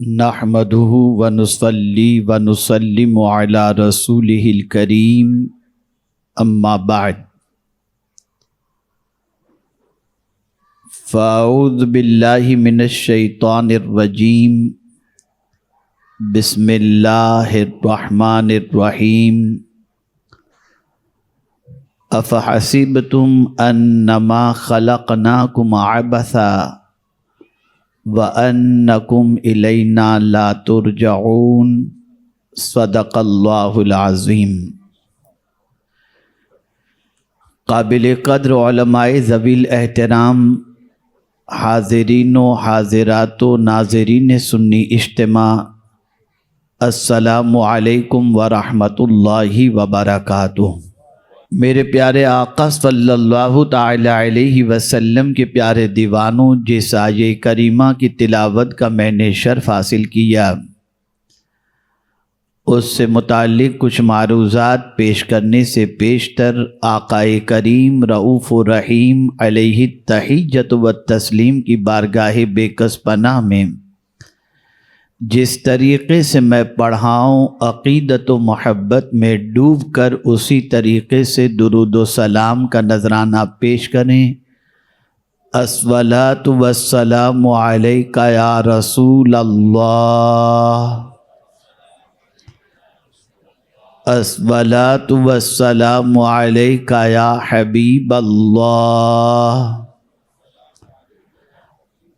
نحمدہ ونصلی ونسلم علی رسولہ الکریم اما بعد فاعوذ باللہ من الشیطان الرجیم بسم اللہ الرحمن الرحیم افحسبتم انما خلقناکم عبثا وَأَنَّكُمْ إِلَيْنَا لَا تُرْجَعُونَ صدق اللہ العظیم۔ قابل قدر علماء ذوی الاحترام، حاضرین و حاضرات و ناظرین سنی اجتماع، السلام علیکم ورحمۃ اللہ وبرکاتہ۔ میرے پیارے آقا صلی اللہ تعالی علیہ وسلم کے پیارے دیوانوں، جس آیہ کریمہ کی تلاوت کا میں نے شرف حاصل کیا، اس سے متعلق کچھ معروضات پیش کرنے سے پیشتر آقا کریم رؤوف الرحیم علیہ التحیۃ والتسلیم کی بارگاہ بے کس پناہ میں جس طریقے سے میں پڑھاؤں، عقیدت و محبت میں ڈوب کر اسی طریقے سے درود و سلام کا نذرانہ پیش کریں۔ الصلاۃ والسلام علیک یا رسول اللہ، الصلاۃ والسلام علیک یا حبیب اللہ،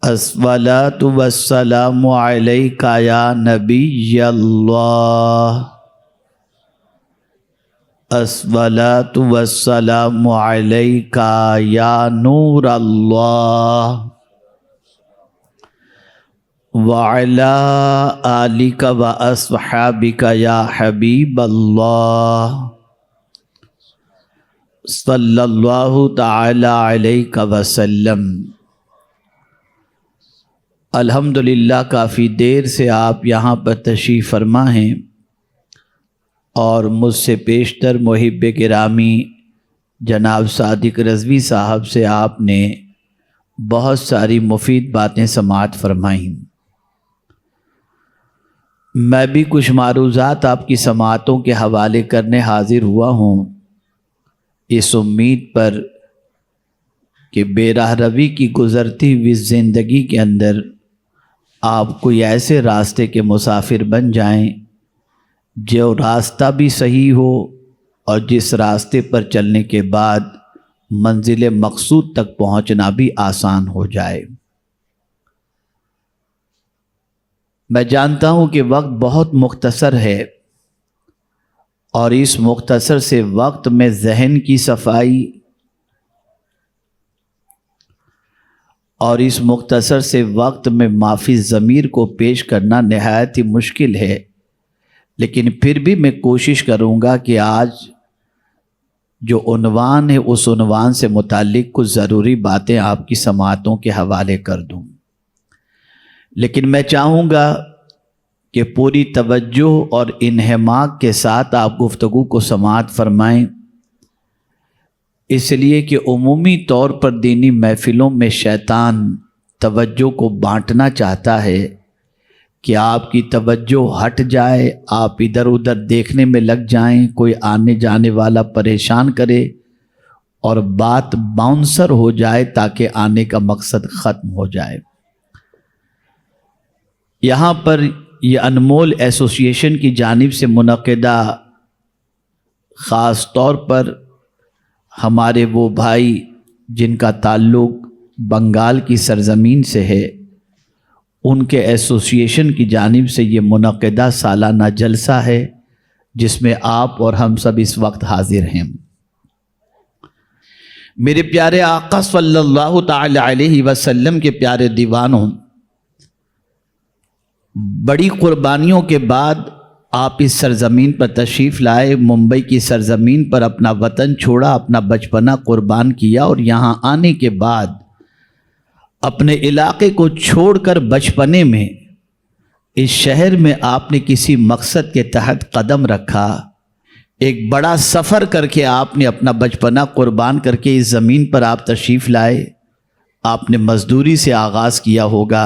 الصلاۃ والسلام علیک یا نبی اللہ، الصلاۃ والسلام علیک یا نور اللہ، وعلی آلک واصحابک یا حبیب اللہ، صلی اللہ تعالی علیہ وسلم۔ الحمدللہ کافی دیر سے آپ یہاں پر تشریف فرما ہیں اور مجھ سے پیشتر محب گرامی جناب صادق رضوی صاحب سے آپ نے بہت ساری مفید باتیں سماعت فرمائیں۔ میں بھی کچھ معروضات آپ کی سماعتوں کے حوالے کرنے حاضر ہوا ہوں، اس امید پر کہ بے راہ روی کی گزرتی ہوئی زندگی کے اندر آپ کوئی ایسے راستے کے مسافر بن جائیں جو راستہ بھی صحیح ہو اور جس راستے پر چلنے کے بعد منزل مقصود تک پہنچنا بھی آسان ہو جائے۔ میں جانتا ہوں کہ وقت بہت مختصر ہے اور اس مختصر سے وقت میں ذہن کی صفائی اور اس مختصر سے وقت میں معافی ضمیر کو پیش کرنا نہایت ہی مشکل ہے، لیکن پھر بھی میں کوشش کروں گا کہ آج جو عنوان ہے اس عنوان سے متعلق کچھ ضروری باتیں آپ کی سماعتوں کے حوالے کر دوں، لیکن میں چاہوں گا کہ پوری توجہ اور انہماک کے ساتھ آپ گفتگو کو سماعت فرمائیں، اس لیے کہ عمومی طور پر دینی محفلوں میں شیطان توجہ کو بانٹنا چاہتا ہے کہ آپ کی توجہ ہٹ جائے، آپ ادھر ادھر دیکھنے میں لگ جائیں، کوئی آنے جانے والا پریشان کرے اور بات باؤنسر ہو جائے تاکہ آنے کا مقصد ختم ہو جائے۔ یہاں پر یہ انمول ایسوسی ایشن کی جانب سے منعقدہ خاص طور پر ہمارے وہ بھائی جن کا تعلق بنگال کی سرزمین سے ہے، ان کے ایسوسی ایشن کی جانب سے یہ منعقدہ سالانہ جلسہ ہے جس میں آپ اور ہم سب اس وقت حاضر ہیں۔ میرے پیارے آقا صلی اللہ تعالی علیہ وسلم کے پیارے دیوانوں، بڑی قربانیوں کے بعد آپ اس سرزمین پر تشریف لائے، ممبئی کی سرزمین پر اپنا وطن چھوڑا، اپنا بچپنا قربان کیا اور یہاں آنے کے بعد اپنے علاقے کو چھوڑ کر بچپنے میں اس شہر میں آپ نے کسی مقصد کے تحت قدم رکھا، ایک بڑا سفر کر کے آپ نے اپنا بچپنا قربان کر کے اس زمین پر آپ تشریف لائے۔ آپ نے مزدوری سے آغاز کیا ہوگا،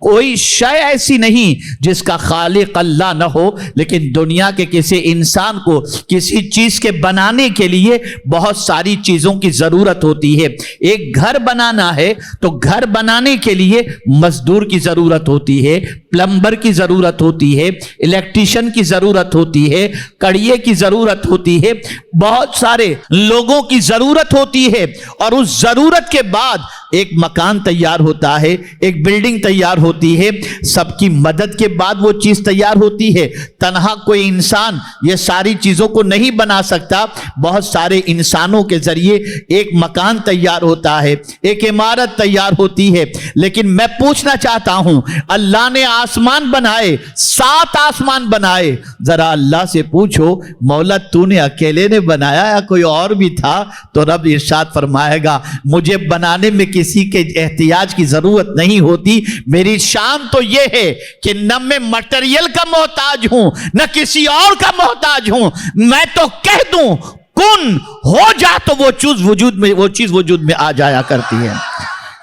کوئی شے ایسی نہیں جس کا خالق اللہ نہ ہو. لیکن دنیا کے کسی انسان کو کسی چیز کے بنانے کے لیے بہت ساری چیزوں کی ضرورت ہوتی ہے. ایک گھر بنانا ہے تو گھر بنانے کے لیے مزدور کی ضرورت ہوتی ہے, پلمبر کی ضرورت ہوتی ہے, الیکٹریشین کی ضرورت ہوتی ہے, کڑیے کی ضرورت ہوتی ہے, بہت سارے لوگوں کی ضرورت ہوتی ہے. اور اس ضرورت کے بعد ایک مکان تیار ہوتا ہے, ایک بلڈنگ تیار ہوتی ہے. سب کی مدد کے بعد وہ چیز تیار ہوتی ہے. تنہا کوئی انسان یہ ساری چیزوں کو نہیں بنا سکتا. بہت سارے انسانوں کے ذریعے ایک مکان تیار ہوتا ہے, ایک عمارت تیار ہوتی ہے. لیکن میں پوچھنا چاہتا ہوں, اللہ نے آسمان بنائے, 7 آسمان بنائے. ذرا اللہ سے پوچھو مولا تو نے اکیلے نے بنایا یا کوئی اور بھی تھا؟ تو رب ارشاد فرمائے گا مجھے بنانے میں کسی کے احتیاج کی ضرورت نہیں ہوتی. میری شان تو یہ ہے کہ نہ میں مٹیریل کا محتاج ہوں نہ کسی اور کا محتاج ہوں. میں تو کہہ دوں کن ہو جا تو وہ چیز وجود میں آ جایا کرتی ہے.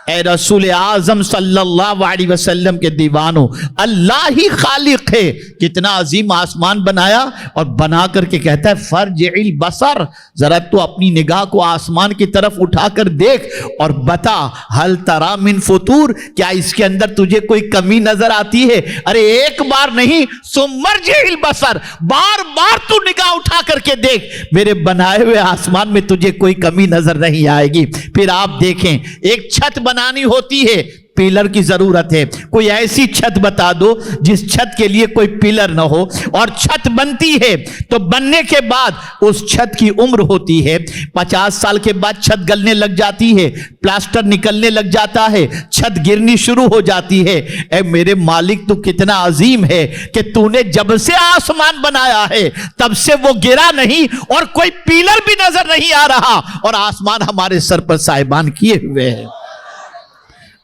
اے رسول اعظم صلی اللہ علیہ وسلم کے دیوانوں, اللہ ہی خالق ہے. کتنا عظیم آسمان بنایا اور بنا کر کے کہتا ہے فرجع البصر, ذرا تو اپنی نگاہ کو آسمان کی طرف اٹھا کر دیکھ اور بتا ہل تری من فطور, کیا اس کے اندر تجھے کوئی کمی نظر آتی ہے؟ ارے ایک بار نہیں, ثم ارجع البصر, بار بار تو نگاہ اٹھا کر کے دیکھ, میرے بنائے ہوئے آسمان میں تجھے کوئی کمی نظر نہیں آئے گی. پھر آپ دیکھیں ایک چھت بنانی ہوتی ہے, پیلر کی ضرورت ہے. کوئی ایسی چھت بتا دو جس چھت کے لیے کوئی پیلر نہ ہو. اور چھت بنتی ہے تو بننے کے بعد اس چھت کی عمر ہوتی ہے. 50 سال کے بعد چھت گلنے لگ جاتی ہے, پلاسٹر نکلنے لگ جاتا ہے, چھت گرنی شروع ہو جاتی ہے. اے میرے مالک تو کتنا عظیم ہے کہ تو نے جب سے آسمان بنایا ہے تب سے وہ گرا نہیں اور کوئی پیلر بھی نظر نہیں آ رہا اور آسمان ہمارے سر پر سائبان کیے ہوئے ہے.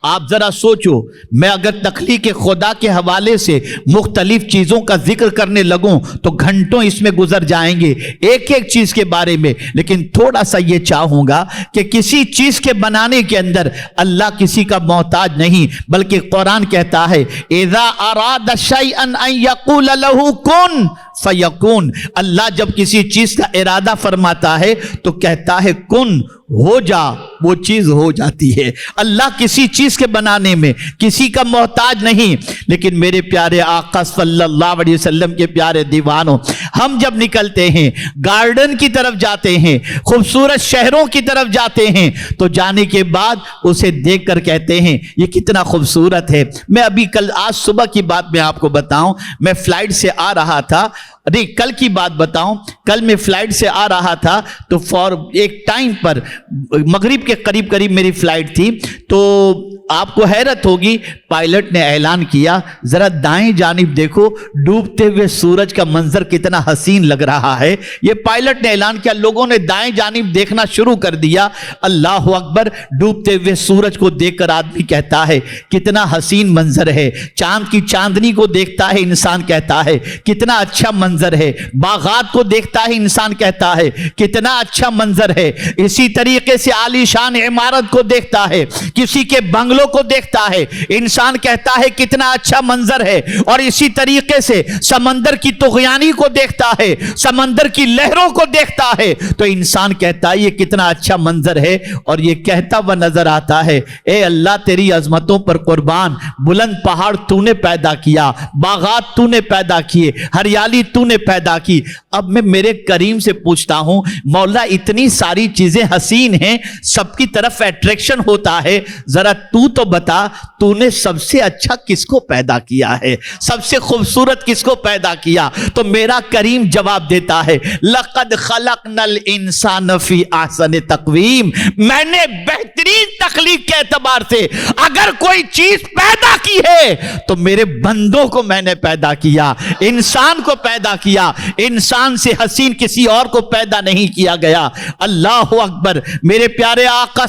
آپ ذرا سوچو, میں اگر تخلیق خدا کے حوالے سے مختلف چیزوں کا ذکر کرنے لگوں تو گھنٹوں اس میں گزر جائیں گے ایک ایک چیز کے بارے میں. لیکن تھوڑا سا یہ چاہوں گا کہ کسی چیز کے بنانے کے اندر اللہ کسی کا محتاج نہیں, بلکہ قرآن کہتا ہے اذا اراد شیئا ان یقول له کن فیکون. اللہ جب کسی چیز کا ارادہ فرماتا ہے تو کہتا ہے کن, ہو جا, وہ چیز ہو جاتی ہے. اللہ کسی چیز کے بنانے میں کسی کا محتاج نہیں. لیکن میرے پیارے آقا صلی اللہ علیہ وسلم کے پیارے دیوانوں, ہم جب نکلتے ہیں گارڈن کی طرف جاتے ہیں, خوبصورت شہروں کی طرف جاتے ہیں, تو جانے کے بعد اسے دیکھ کر کہتے ہیں یہ کتنا خوبصورت ہے. میں ابھی آج صبح کی بات میں آپ کو بتاؤں, میں فلائٹ سے آ رہا تھا, کل کی بات بتاؤں, کل میں فلائٹ سے آ رہا تھا تو ایک ٹائم پر مغرب کے قریب میری فلائٹ تھی. تو آپ کو حیرت ہوگی, پائلٹ نے اعلان کیا ذرا دائیں جانب دیکھو, ڈوبتے ہوئے سورج کا منظر کتنا حسین لگ رہا ہے. یہ پائلٹ نے اعلان کیا, لوگوں نے دائیں جانب دیکھنا شروع کر دیا. اللہ اکبر, ڈوبتے ہوئے سورج کو دیکھ کر آدمی کہتا ہے کتنا حسین منظر ہے. چاند کی چاندنی کو دیکھتا ہے انسان کہتا ہے کتنا اچھا منظر ہے. باغات کو دیکھتا ہے انسان کہتا ہے کتنا اچھا منظر ہے. اسی طریقے سے عالی شان عمارت کو دیکھتا ہے, کسی کے بنگلوں کو دیکھتا ہے, انسان کہتا ہے کتنا اچھا منظر ہے. اور اسی طریقے سے سمندر کی طغیانی کو دیکھتا ہے, سمندر کی لہروں کو دیکھتا ہے, تو انسان کہتا ہے یہ کتنا اچھا منظر ہے. اور یہ کہتا ہوا نظر آتا ہے اے اللہ تیری عظمتوں پر قربان, بلند پہاڑ تو نے پیدا کیا, باغات تو نے پیدا کیے, ہریالی تو نے پیدا کی. اب میں میرے کریم سے پوچھتا ہوں مولا اتنی ساری چیزیں حسین ہیں, سب کی طرف اٹریکشن ہوتا ہے, ذرا تو بتا تو نے سب سے اچھا کس کو پیدا کیا ہے, سب سے خوبصورت کس کو پیدا کیا؟ تو میرا کریم جواب دیتا ہے لقد خلقنا الانسان فی احسن تقویم, میں نے بہترین تخلیق کے اعتبار سے اگر کوئی چیز پیدا کی ہے تو میرے بندوں کو میں نے پیدا کیا, انسان کو پیدا کیا. انسان سے حسین کسی اور کو پیدا نہیں کیا گیا. اللہ اکبر. میرے پیارے آقا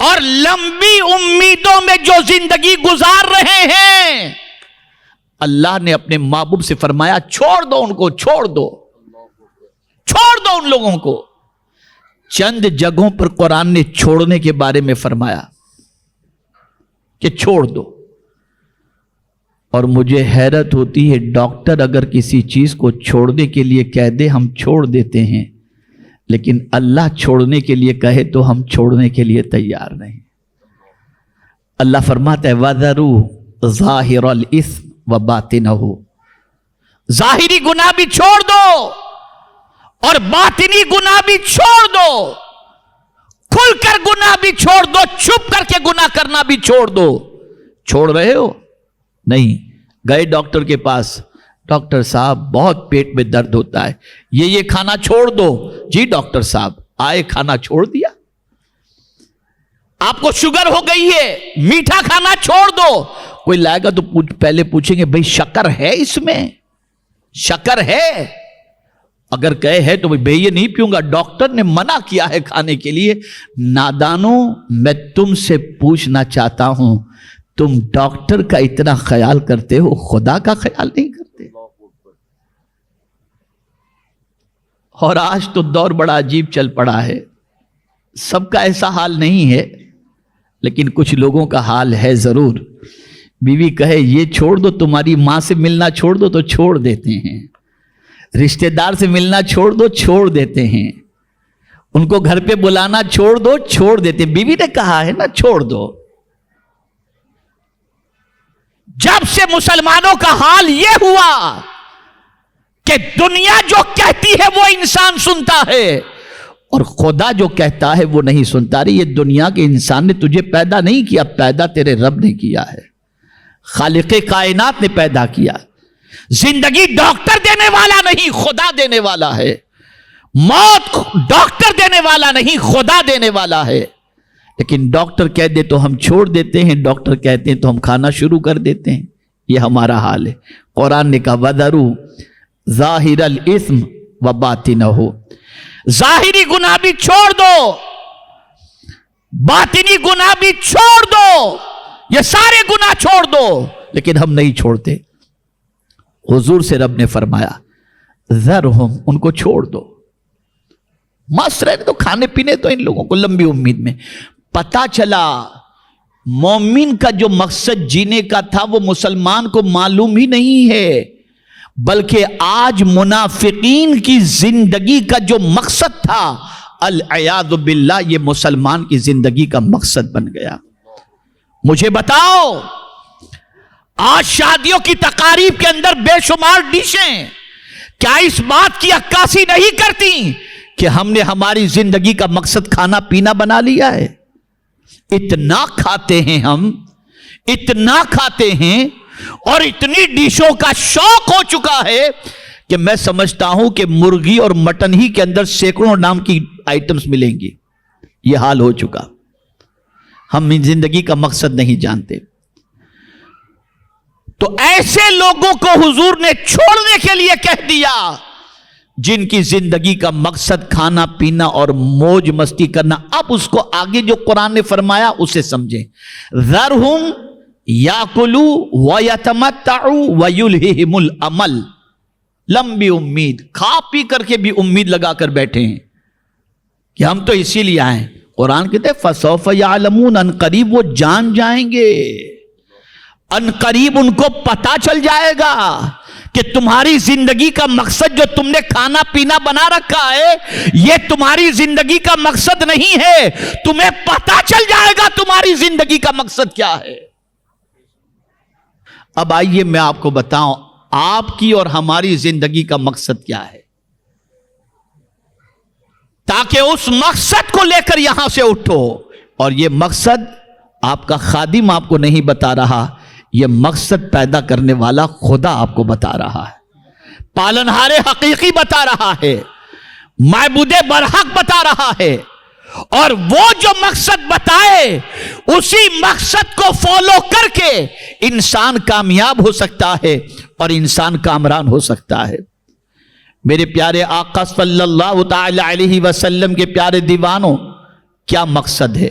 اور لمبی امیدوں میں جو زندگی گزار رہے ہیں، اللہ نے اپنے محبوب سے فرمایا چھوڑ دو ان کو، چھوڑ دو ان لوگوں کو۔ چند جگہوں پر قرآن نے چھوڑنے کے بارے میں فرمایا کہ چھوڑ دو، اور مجھے حیرت ہوتی ہے ڈاکٹر اگر کسی چیز کو چھوڑنے کے لیے کہہ دے ہم چھوڑ دیتے ہیں، لیکن اللہ چھوڑنے کے لیے کہے تو ہم چھوڑنے کے لیے تیار نہیں۔ اللہ فرماتا ہے وَذَرُوا ظَاهِرَ الْإِثْمِ وَبَاطِنَهُ، ظاہری گناہ بھی چھوڑ دو اور باطنی گناہ بھی چھوڑ دو، کھل کر گناہ بھی چھوڑ دو، چھپ کر کے گناہ کرنا بھی چھوڑ دو۔ چھوڑ رہے ہو؟ نہیں۔ گئے ڈاکٹر کے پاس، ڈاکٹر صاحب بہت پیٹ میں درد ہوتا ہے، یہ کھانا چھوڑ دو۔ جی ڈاکٹر صاحب، آئے کھانا چھوڑ دیا۔ آپ کو شوگر ہو گئی ہے، میٹھا کھانا چھوڑ دو۔ کوئی لائے گا تو پہلے پوچھیں گے بھئی شکر ہے اس میں؟ شکر ہے؟ اگر کہے ہے تو بھئی یہ نہیں پیوں گا، ڈاکٹر نے منع کیا ہے کھانے کے لیے۔ نادانوں، میں تم سے پوچھنا چاہتا ہوں، تم ڈاکٹر کا اتنا خیال کرتے ہو، خدا کا خیال نہیں کرتے؟ اور آج تو دور بڑا عجیب چل پڑا ہے، سب کا ایسا حال نہیں ہے لیکن کچھ لوگوں کا حال ہے ضرور۔ بیوی کہے یہ چھوڑ دو، تمہاری ماں سے ملنا چھوڑ دو تو چھوڑ دیتے ہیں، رشتہ دار سے ملنا چھوڑ دو چھوڑ دیتے ہیں، ان کو گھر پہ بلانا چھوڑ دو چھوڑ دیتے ہیں۔ بیوی نے کہا ہے نا چھوڑ دو۔ جب سے مسلمانوں کا حال یہ ہوا کہ دنیا جو کہتی ہے وہ انسان سنتا ہے اور خدا جو کہتا ہے وہ نہیں سنتا۔ رہی یہ دنیا کے انسان نے تجھے پیدا نہیں کیا، پیدا تیرے رب نے کیا ہے، خالق کائنات نے پیدا کیا۔ زندگی ڈاکٹر دینے والا نہیں، خدا دینے والا ہے۔ موت ڈاکٹر دینے والا نہیں، خدا دینے والا ہے۔ لیکن ڈاکٹر کہہ دے تو ہم چھوڑ دیتے ہیں، ڈاکٹر کہتے ہیں تو ہم کھانا شروع کر دیتے ہیں۔ یہ ہمارا حال ہے۔ قرآن نے کہا وَذَرُوا ظَاهِرَ الْإِثْمِ وَبَاطِنَهُ، ظاہری گناہ بھی چھوڑ دو، باطنی گناہ بھی چھوڑ دو، یہ سارے گناہ چھوڑ دو، لیکن ہم نہیں چھوڑتے۔ حضور سے رب نے فرمایا ذرہم، ان کو چھوڑ دو، مست رہنے تو، کھانے پینے تو ان لوگوں کو لمبی امید میں۔ پتا چلا مومن کا جو مقصد جینے کا تھا وہ مسلمان کو معلوم ہی نہیں ہے، بلکہ آج منافقین کی زندگی کا جو مقصد تھا العیاذ باللہ یہ مسلمان کی زندگی کا مقصد بن گیا۔ مجھے بتاؤ، آج شادیوں کی تقاریب کے اندر بے شمار ڈشیں کیا اس بات کی عکاسی نہیں کرتی کہ ہم نے ہماری زندگی کا مقصد کھانا پینا بنا لیا ہے؟ اتنا کھاتے ہیں ہم، اتنا کھاتے ہیں اور اتنی ڈشوں کا شوق ہو چکا ہے کہ میں سمجھتا ہوں کہ مرغی اور مٹن ہی کے اندر سینکڑوں نام کی آئٹمز ملیں گی۔ یہ حال ہو چکا، ہم زندگی کا مقصد نہیں جانتے۔ تو ایسے لوگوں کو حضور نے چھوڑنے کے لیے کہہ دیا جن کی زندگی کا مقصد کھانا پینا اور موج مستی کرنا۔ اب اس کو آگے جو قرآن نے فرمایا اسے سمجھیں، ذرہم یاکلوا ویتمتعوا ویلہہم الامل، لمبی امید، کھا پی کر کے بھی امید لگا کر بیٹھے ہیں کہ ہم تو اسی لیے آئے۔ قرآن کہتے ہیں فسوف یعلمون، ان قریب وہ جان جائیں گے، ان قریب ان کو پتا چل جائے گا کہ تمہاری زندگی کا مقصد جو تم نے کھانا پینا بنا رکھا ہے یہ تمہاری زندگی کا مقصد نہیں ہے۔ تمہیں پتا چل جائے گا تمہاری زندگی کا مقصد کیا ہے۔ اب آئیے میں آپ کو بتاؤں آپ کی اور ہماری زندگی کا مقصد کیا ہے، تاکہ اس مقصد کو لے کر یہاں سے اٹھو۔ اور یہ مقصد آپ کا خادم آپ کو نہیں بتا رہا، یہ مقصد پیدا کرنے والا خدا آپ کو بتا رہا ہے، پالنہار حقیقی بتا رہا ہے، معبود برحق بتا رہا ہے۔ اور وہ جو مقصد بتائے اسی مقصد کو فالو کر کے انسان کامیاب ہو سکتا ہے اور انسان کامران ہو سکتا ہے۔ میرے پیارے آقا صلی اللہ تعالی علیہ وسلم کے پیارے دیوانوں، کیا مقصد ہے؟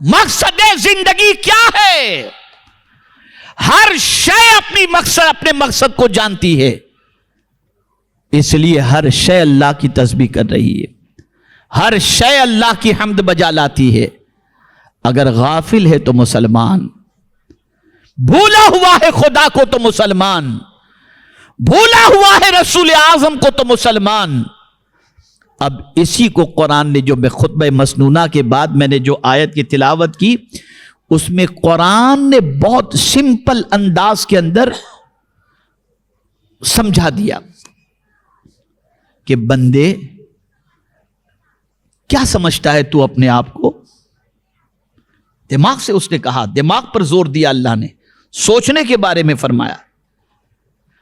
مقصد زندگی کیا ہے؟ ہر شے اپنے مقصد کو جانتی ہے، اس لیے ہر شے اللہ کی تسبیح کر رہی ہے، ہر شے اللہ کی حمد بجا لاتی ہے۔ اگر غافل ہے تو مسلمان، بھولا ہوا ہے خدا کو تو مسلمان، بھولا ہوا ہے رسول اعظم کو تو مسلمان۔ اب اسی کو قرآن نے جو میں خطبہ مسنونہ کے بعد میں نے جو آیت کی تلاوت کی، اس میں قرآن نے بہت سمپل انداز کے اندر سمجھا دیا کہ بندے کیا سمجھتا ہے تو اپنے آپ کو؟ دماغ سے اس نے کہا، دماغ پر زور دیا اللہ نے، سوچنے کے بارے میں فرمایا۔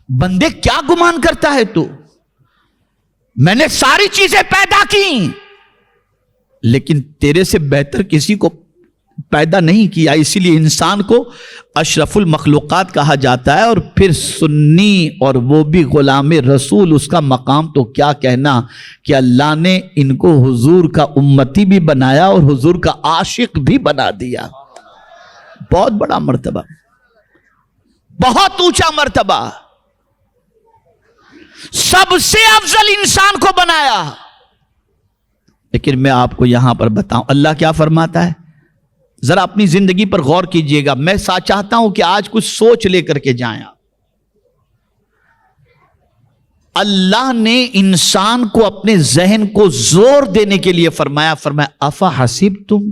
بندے کیا گمان کرتا ہے تو؟ میں نے ساری چیزیں پیدا کی، لیکن تیرے سے بہتر کسی کو پیدا نہیں کیا، اسی لیے انسان کو اشرف المخلوقات کہا جاتا ہے۔ اور پھر سنی اور وہ بھی غلام رسول، اس کا مقام تو کیا کہنا کہ اللہ نے ان کو حضور کا امتی بھی بنایا اور حضور کا عاشق بھی بنا دیا۔ بہت بڑا مرتبہ، بہت اونچا مرتبہ، سب سے افضل انسان کو بنایا۔ لیکن میں آپ کو یہاں پر بتاؤں اللہ کیا فرماتا ہے، ذرا اپنی زندگی پر غور کیجئے گا۔ میں چاہتا ہوں کہ آج کچھ سوچ لے کر کے جائیں۔ اللہ نے انسان کو اپنے ذہن کو زور دینے کے لیے فرمایا افحسبتم،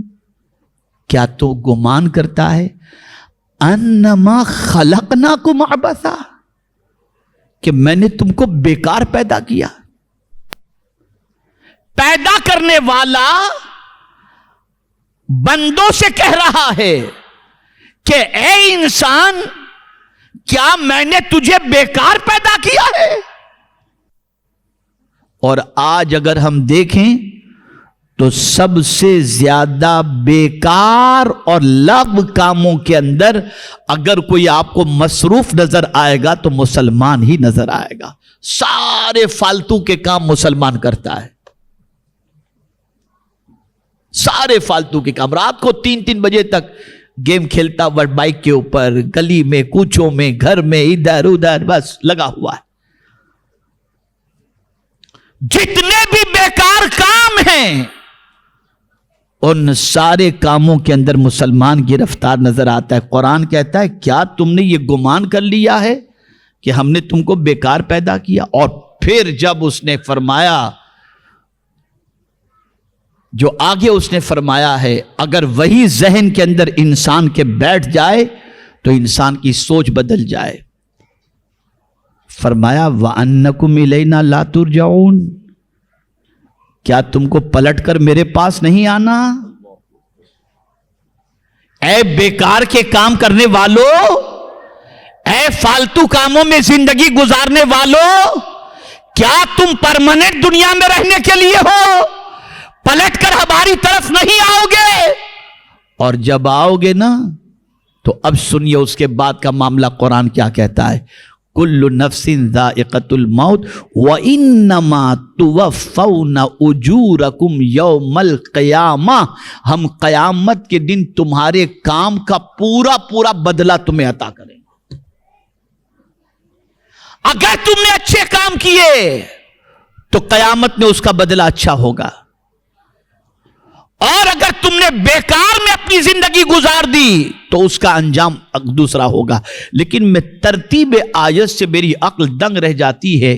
کیا تو گمان کرتا ہے انما خلقناکم عبثا، کہ میں نے تم کو بیکار پیدا کیا؟ پیدا کرنے والا بندوں سے کہہ رہا ہے کہ اے انسان، کیا میں نے تجھے بیکار پیدا کیا ہے؟ اور آج اگر ہم دیکھیں تو سب سے زیادہ بیکار اور لغو کاموں کے اندر اگر کوئی آپ کو مصروف نظر آئے گا تو مسلمان ہی نظر آئے گا۔ سارے فالتو کے کام مسلمان کرتا ہے، سارے فالتو کے کام۔ رات کو 3 بجے تک گیم کھیلتا ہوا بائک کے اوپر، گلی میں، کوچوں میں، گھر میں، ادھر ادھر بس لگا ہوا ہے۔ جتنے بھی بیکار کام ہیں ان سارے کاموں کے اندر مسلمان گرفتار نظر آتا ہے۔ قرآن کہتا ہے کیا تم نے یہ گمان کر لیا ہے کہ ہم نے تم کو بیکار پیدا کیا؟ اور پھر جب اس نے فرمایا، جو آگے اس نے فرمایا ہے، اگر وہی ذہن کے اندر انسان کے بیٹھ جائے تو انسان کی سوچ بدل جائے۔ فرمایا وَأَنَّكُمْ إِلَيْنَا لَا تُرْجَعُونَ، کیا تم کو پلٹ کر میرے پاس نہیں آنا؟ اے بیکار کے کام کرنے والوں، اے فالتو کاموں میں زندگی گزارنے والوں، کیا تم پرماننٹ دنیا میں رہنے کے لیے ہو؟ پلٹ کر ہماری طرف نہیں آؤ گے؟ اور جب آؤ گے نا تو اب سنیے اس کے بعد کا معاملہ قرآن کیا کہتا ہے۔ کل نفس ذائقۃ الموت وانما توفون اجورکم یوم القیامہ، ہم قیامت کے دن تمہارے کام کا پورا بدلہ تمہیں عطا کریں گے۔ اگر تم نے اچھے کام کیے تو قیامت میں اس کا بدلہ اچھا ہوگا، اور اگر تم نے بیکار میں اپنی زندگی گزار دی تو اس کا انجام دوسرا ہوگا۔ لیکن میں ترتیب آیت سے میری عقل دنگ رہ جاتی ہے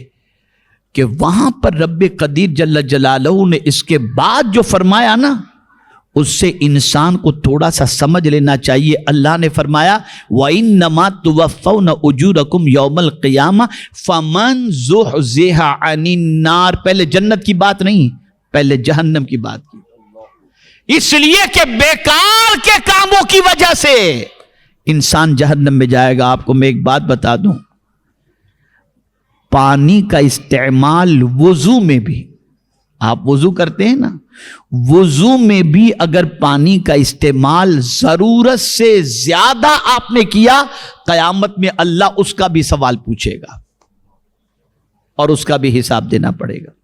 کہ وہاں پر رب قدیر جل جلالہ نے اس کے بعد جو فرمایا نا، اس سے انسان کو تھوڑا سا سمجھ لینا چاہیے۔ اللہ نے فرمایا وَإِنَّمَا تُوَفَّوْنَ أُجُورَكُمْ يَوْمَ الْقِيَامَةِ فَمَنْ زُحْزِحَ عَنِ النَّارِ، پہلے جنت کی بات نہیں، پہلے جہنم کی بات کی۔ اس لیے کہ بیکار کے کاموں کی وجہ سے انسان جہنم میں جائے گا۔ آپ کو میں ایک بات بتا دوں، پانی کا استعمال وضو میں بھی، آپ وضو کرتے ہیں نا، وضو میں بھی اگر پانی کا استعمال ضرورت سے زیادہ آپ نے کیا، قیامت میں اللہ اس کا بھی سوال پوچھے گا اور اس کا بھی حساب دینا پڑے گا۔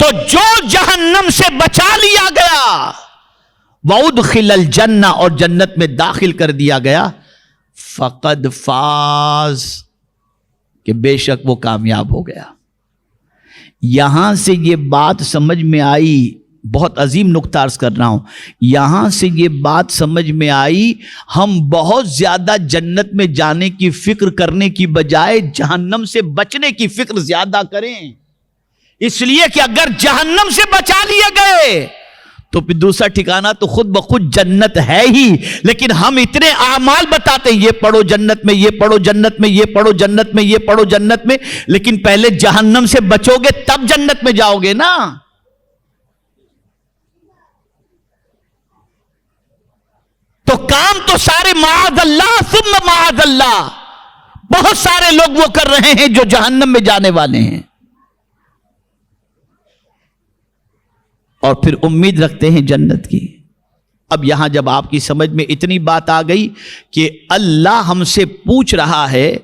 تو جو جہنم سے بچا لیا گیا وَأُدْخِلَ الْجَنَّةَ اور جنت میں داخل کر دیا گیا فقد فاز کہ بے شک وہ کامیاب ہو گیا. یہاں سے یہ بات سمجھ میں آئی، بہت عظیم نقطہ عرض کر رہا ہوں، یہاں سے یہ بات سمجھ میں آئی ہم بہت زیادہ جنت میں جانے کی فکر کرنے کی بجائے جہنم سے بچنے کی فکر زیادہ کریں. اس لیے کہ اگر جہنم سے بچا لیے گئے تو پھر دوسرا ٹھکانہ تو خود بخود جنت ہے ہی، لیکن ہم اتنے اعمال بتاتے ہیں، یہ پڑھو جنت میں، یہ پڑھو جنت میں، یہ پڑھو جنت میں، یہ پڑھو جنت میں، لیکن پہلے جہنم سے بچو گے تب جنت میں جاؤ گے نا. تو کام تو سارے معاذ اللہ ثم معاذ اللہ، بہت سارے لوگ وہ کر رہے ہیں جو جہنم میں جانے والے ہیں، اور پھر امید رکھتے ہیں جنت کی. اب یہاں جب آپ کی سمجھ میں اتنی بات آ گئی کہ اللہ ہم سے پوچھ رہا ہے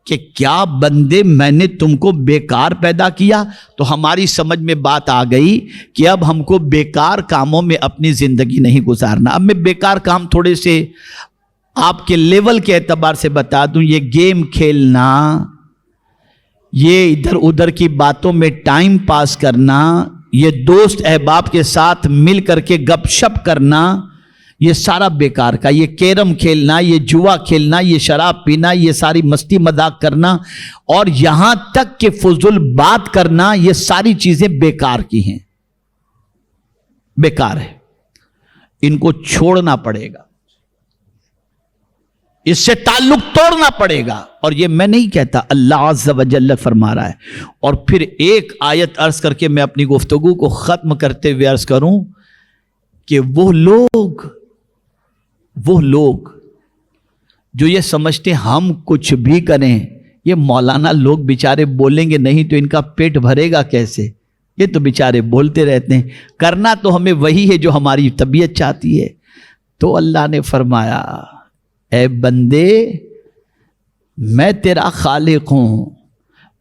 کہ کیا بندے میں نے تم کو بیکار پیدا کیا، تو ہماری سمجھ میں بات آ گئی کہ اب ہم کو بیکار کاموں میں اپنی زندگی نہیں گزارنا. اب میں بیکار کام تھوڑے سے آپ کے لیول کے اعتبار سے بتا دوں. یہ گیم کھیلنا، یہ ادھر ادھر کی باتوں میں ٹائم پاس کرنا، یہ دوست احباب کے ساتھ مل کر کے گپ شپ کرنا، یہ سارا بیکار کا. یہ کیرم کھیلنا، یہ جوا کھیلنا، یہ شراب پینا، یہ ساری مستی مذاق کرنا، اور یہاں تک کہ فضول بات کرنا، یہ ساری چیزیں بیکار کی ہیں، بیکار ہے. ان کو چھوڑنا پڑے گا، اس سے تعلق توڑنا پڑے گا. اور یہ میں نہیں کہتا، اللہ عز و جل فرما رہا ہے. اور پھر ایک آیت عرض کر کے میں اپنی گفتگو کو ختم کرتے ہوئے عرض کروں کہ وہ لوگ جو یہ سمجھتے ہیں ہم کچھ بھی کریں، یہ مولانا لوگ بیچارے بولیں گے نہیں تو ان کا پیٹ بھرے گا کیسے، یہ تو بیچارے بولتے رہتے ہیں، کرنا تو ہمیں وہی ہے جو ہماری طبیعت چاہتی ہے. تو اللہ نے فرمایا اے بندے، میں تیرا خالق ہوں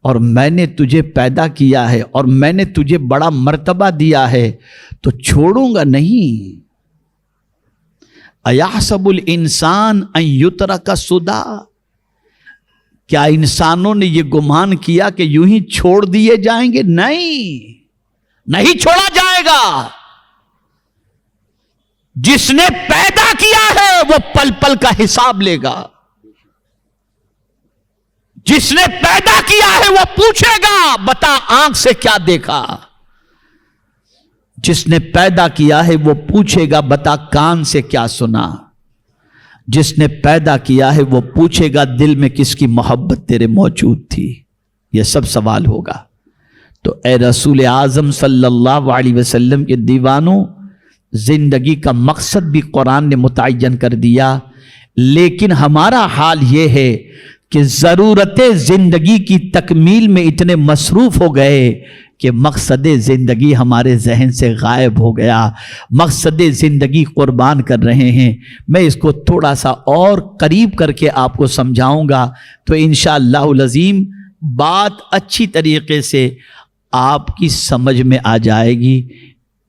اور میں نے تجھے پیدا کیا ہے اور میں نے تجھے بڑا مرتبہ دیا ہے، تو چھوڑوں گا نہیں. اَيَحْسَبُ الْإِنسَانُ أَن يُتْرَكَ سُدًى، کیا انسانوں نے یہ گمان کیا کہ یوں ہی چھوڑ دیے جائیں گے؟ نہیں چھوڑا جائے گا. جس نے پیدا کیا ہے وہ پل پل کا حساب لے گا. جس نے پیدا کیا ہے وہ پوچھے گا بتا آنکھ سے کیا دیکھا. جس نے پیدا کیا ہے وہ پوچھے گا بتا کان سے کیا سنا. جس نے پیدا کیا ہے وہ پوچھے گا دل میں کس کی محبت تیرے موجود تھی. یہ سب سوال ہوگا. تو اے رسول اعظم صلی اللہ علیہ وسلم کے دیوانوں، زندگی کا مقصد بھی قرآن نے متعین کر دیا، لیکن ہمارا حال یہ ہے کہ ضرورت زندگی کی تکمیل میں اتنے مصروف ہو گئے کہ مقصد زندگی ہمارے ذہن سے غائب ہو گیا. مقصد زندگی قربان کر رہے ہیں. میں اس کو تھوڑا سا اور قریب کر کے آپ کو سمجھاؤں گا تو انشاءاللہ العظیم بات اچھی طریقے سے آپ کی سمجھ میں آ جائے گی.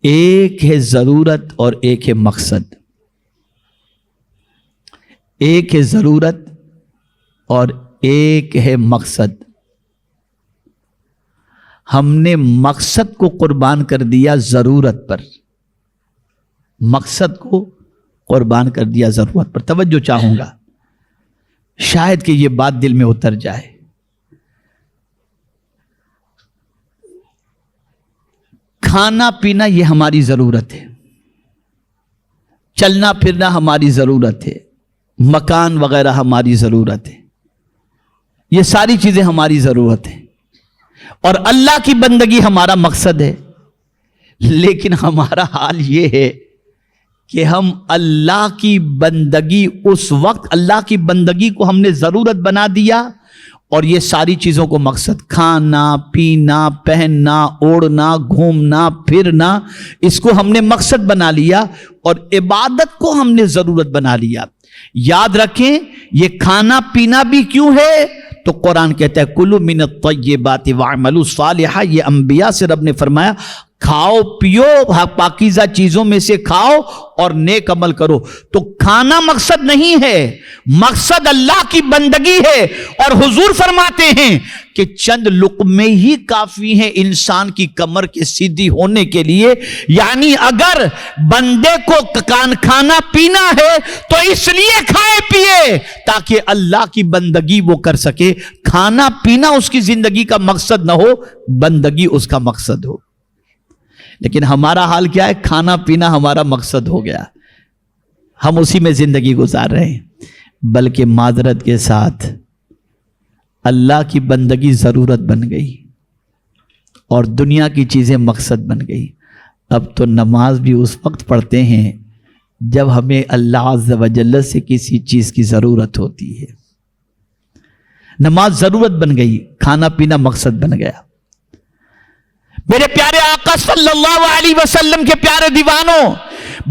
ایک ہے ضرورت اور ایک ہے مقصد. ایک ہے ضرورت اور ایک ہے مقصد. ہم نے مقصد کو قربان کر دیا ضرورت پر. مقصد کو قربان کر دیا ضرورت پر. توجہ چاہوں گا، شاید کہ یہ بات دل میں اتر جائے. کھانا پینا یہ ہماری ضرورت ہے، چلنا پھرنا ہماری ضرورت ہے، مکان وغیرہ ہماری ضرورت ہے، یہ ساری چیزیں ہماری ضرورت ہے، اور اللہ کی بندگی ہمارا مقصد ہے. لیکن ہمارا حال یہ ہے کہ ہم اللہ کی بندگی، اس وقت اللہ کی بندگی کو ہم نے ضرورت بنا دیا اور یہ ساری چیزوں کو مقصد، کھانا پینا پہننا اوڑھنا گھومنا پھرنا، اس کو ہم نے مقصد بنا لیا اور عبادت کو ہم نے ضرورت بنا لیا. یاد رکھیں یہ کھانا پینا بھی کیوں ہے؟ تو قرآن کہتا ہے کلوا من الطیبات واعملوا صالحا. یہ انبیاء سے رب نے فرمایا کھاؤ پیو پاکیزہ چیزوں میں سے کھاؤ اور نیک عمل کرو. تو کھانا مقصد نہیں ہے، مقصد اللہ کی بندگی ہے. اور حضور فرماتے ہیں کہ چند لقمے ہی کافی ہیں انسان کی کمر کے سیدھی ہونے کے لیے. یعنی اگر بندے کو کھانا پینا ہے تو اس لیے کھائے پیے تاکہ اللہ کی بندگی وہ کر سکے. کھانا پینا اس کی زندگی کا مقصد نہ ہو، بندگی اس کا مقصد ہو. لیکن ہمارا حال کیا ہے؟ کھانا پینا ہمارا مقصد ہو گیا، ہم اسی میں زندگی گزار رہے ہیں. بلکہ معذرت کے ساتھ اللہ کی بندگی ضرورت بن گئی اور دنیا کی چیزیں مقصد بن گئی. اب تو نماز بھی اس وقت پڑھتے ہیں جب ہمیں اللہ عز و جل سے کسی چیز کی ضرورت ہوتی ہے. نماز ضرورت بن گئی، کھانا پینا مقصد بن گیا. میرے پیارے آقا صلی اللہ علیہ وسلم کے پیارے دیوانوں،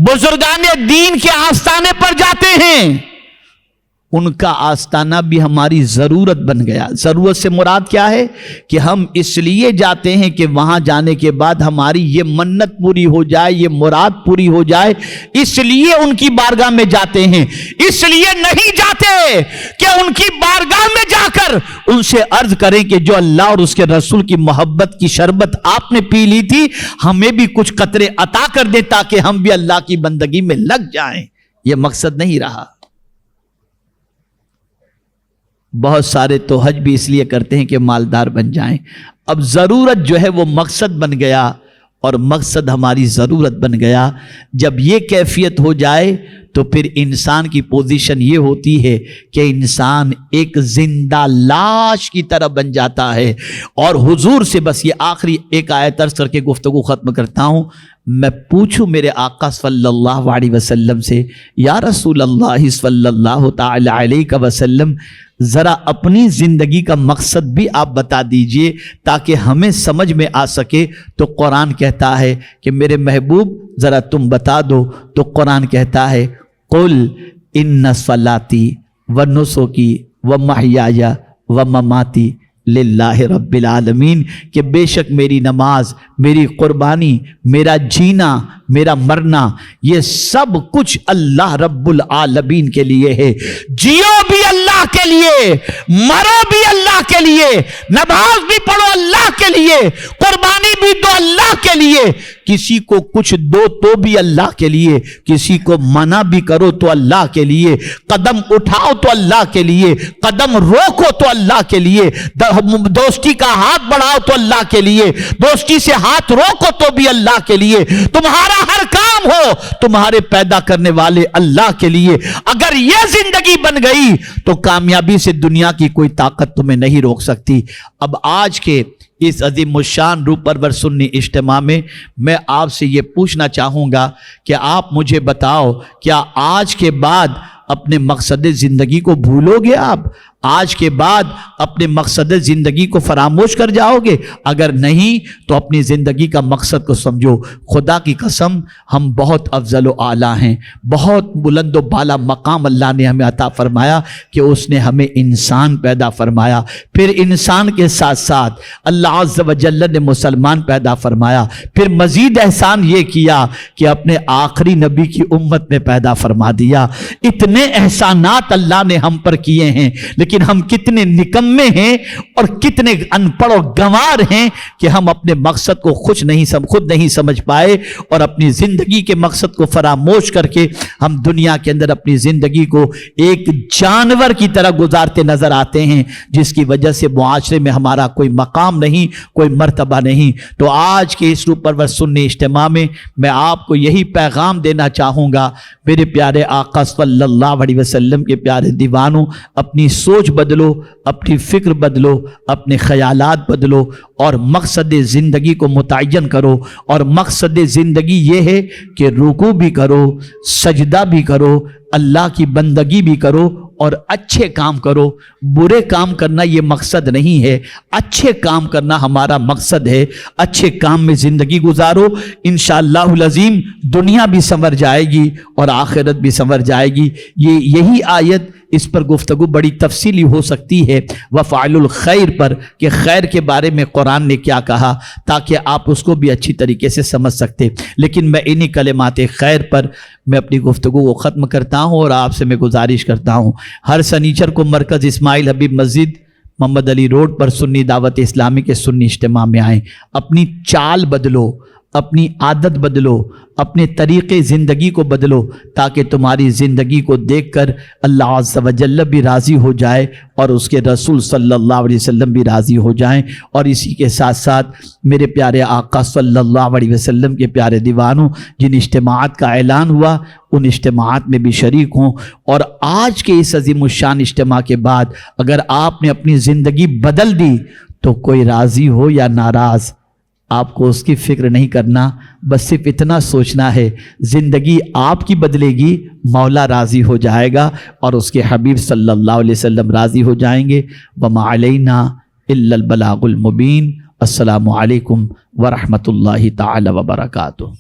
بزرگان دین کے آستانے پر جاتے ہیں، ان کا آستانہ بھی ہماری ضرورت بن گیا. ضرورت سے مراد کیا ہے؟ کہ ہم اس لیے جاتے ہیں کہ وہاں جانے کے بعد ہماری یہ منت پوری ہو جائے، یہ مراد پوری ہو جائے. اس لیے ان کی بارگاہ میں جاتے ہیں. اس لیے نہیں جاتے کہ ان کی بارگاہ میں جا کر ان سے عرض کریں کہ جو اللہ اور اس کے رسول کی محبت کی شربت آپ نے پی لی تھی، ہمیں بھی کچھ قطرے عطا کر دے تاکہ ہم بھی اللہ کی بندگی میں لگ جائیں. یہ مقصد نہیں رہا. بہت سارے تو حج بھی اس لیے کرتے ہیں کہ مالدار بن جائیں. اب ضرورت جو ہے وہ مقصد بن گیا اور مقصد ہماری ضرورت بن گیا. جب یہ کیفیت ہو جائے تو پھر انسان کی پوزیشن یہ ہوتی ہے کہ انسان ایک زندہ لاش کی طرح بن جاتا ہے. اور حضور سے بس یہ آخری ایک آیت عرض کر کے گفتگو ختم کرتا ہوں. میں پوچھوں میرے آقا صلی اللہ علیہ وسلم سے، یا رسول اللہ صلی اللہ تعالی علیہ وسلم، ذرا اپنی زندگی کا مقصد بھی آپ بتا دیجئے تاکہ ہمیں سمجھ میں آ سکے. تو قرآن کہتا ہے کہ میرے محبوب ذرا تم بتا دو. تو قرآن کہتا ہے قل ان صلاتی و نسکی و محیای و مماتی للہ رب العالمین، کہ بے شک میری نماز، میری قربانی، میرا جینا، میرا مرنا، یہ سب کچھ اللہ رب العالمین کے لیے ہے. جیو بھی اللہ کے لیے، مرو بھی اللہ کے لیے، نماز بھی پڑھو اللہ کے لیے، قربانی بھی دو اللہ کے لیے. کسی کو کچھ دو تو بھی اللہ کے لیے، کسی کو منع بھی کرو تو اللہ کے لیے، قدم اٹھاؤ تو اللہ کے لیے، قدم روکو تو اللہ کے لیے، دوستی کا ہاتھ بڑھاؤ تو اللہ کے لیے، دوستی سے ہاتھ روکو تو بھی اللہ کے لیے. تمہارا ہر کام ہو تمہارے پیدا کرنے والے اللہ کے لیے. اگر یہ زندگی بن گئی تو کامیابی سے دنیا کی کوئی طاقت تمہیں نہیں روک سکتی. اب آج کے اس عظیم الشان روح پرور سنی اجتماع میں آپ سے یہ پوچھنا چاہوں گا کہ آپ مجھے بتاؤ، کیا آج کے بعد اپنے مقصد زندگی کو بھولو گے؟ آپ آج کے بعد اپنے مقصد زندگی کو فراموش کر جاؤ گے؟ اگر نہیں تو اپنی زندگی کا مقصد کو سمجھو. خدا کی قسم ہم بہت افضل و اعلیٰ ہیں، بہت بلند و بالا مقام اللہ نے ہمیں عطا فرمایا کہ اس نے ہمیں انسان پیدا فرمایا. پھر انسان کے ساتھ ساتھ اللہ عز و جل نے مسلمان پیدا فرمایا. پھر مزید احسان یہ کیا کہ اپنے آخری نبی کی امت میں پیدا فرما دیا. اتنے احسانات اللہ نے ہم پر کیے ہیں، لیکن ہم کتنے نکمے ہیں اور کتنے ان پڑھ و گنوار ہیں کہ ہم اپنے مقصد کو خود نہیں سمجھ پائے اور اپنی زندگی کے مقصد کو فراموش کر کے ہم دنیا کے اندر اپنی زندگی کو ایک جانور کی طرح گزارتے نظر آتے ہیں، جس کی وجہ سے معاشرے میں ہمارا کوئی مقام نہیں، کوئی مرتبہ نہیں. تو آج کے اس روح پرور سنی اجتماع میں آپ کو یہی پیغام دینا چاہوں گا، میرے پیارے آقا صلی اللہ علیہ وسلم کے پیارے دیوانوں، اپنی سوچ بدلو، اپنی فکر بدلو، اپنے خیالات بدلو اور مقصد زندگی کو متعین کرو. اور مقصد زندگی یہ ہے کہ رکوع بھی کرو، سجدہ بھی کرو، اللہ کی بندگی بھی کرو اور اچھے کام کرو. برے کام کرنا یہ مقصد نہیں ہے، اچھے کام کرنا ہمارا مقصد ہے. اچھے کام میں زندگی گزارو، انشاءاللہ العظیم دنیا بھی سنور جائے گی اور آخرت بھی سنور جائے گی. یہی آیت اس پر گفتگو بڑی تفصیلی ہو سکتی ہے وفعل الخیر پر، کہ خیر کے بارے میں قرآن نے کیا کہا، تاکہ آپ اس کو بھی اچھی طریقے سے سمجھ سکتے۔ لیکن میں انہی کلمات خیر پر میں اپنی گفتگو کو ختم کرتا ہوں، اور آپ سے میں گزارش کرتا ہوں ہر سنیچر کو مرکز اسماعیل حبیب مسجد محمد علی روڈ پر سنی دعوت اسلامی کے سنی اجتماع میں آئیں۔ اپنی چال بدلو، اپنی عادت بدلو، اپنے طریقے زندگی کو بدلو، تاکہ تمہاری زندگی کو دیکھ کر اللہ عز و جل بھی راضی ہو جائے اور اس کے رسول صلی اللہ علیہ وسلم بھی راضی ہو جائیں۔ اور اسی کے ساتھ ساتھ میرے پیارے آقا صلی اللہ علیہ وسلم کے پیارے دیوانوں، جن اجتماعات کا اعلان ہوا ان اجتماعات میں بھی شریک ہوں، اور آج کے اس عظیم الشان اجتماع کے بعد اگر آپ نے اپنی زندگی بدل دی تو کوئی راضی ہو یا ناراض، آپ کو اس کی فکر نہیں کرنا، بس صرف اتنا سوچنا ہے زندگی آپ کی بدلے گی، مولا راضی ہو جائے گا اور اس کے حبیب صلی اللہ علیہ وسلم راضی ہو جائیں گے۔ وَمَا عَلَيْنَا إِلَّا الْبَلَاغُ الْمُبِينُ۔ السلام علیکم ورحمۃ اللہ تعالی وبرکاتہ۔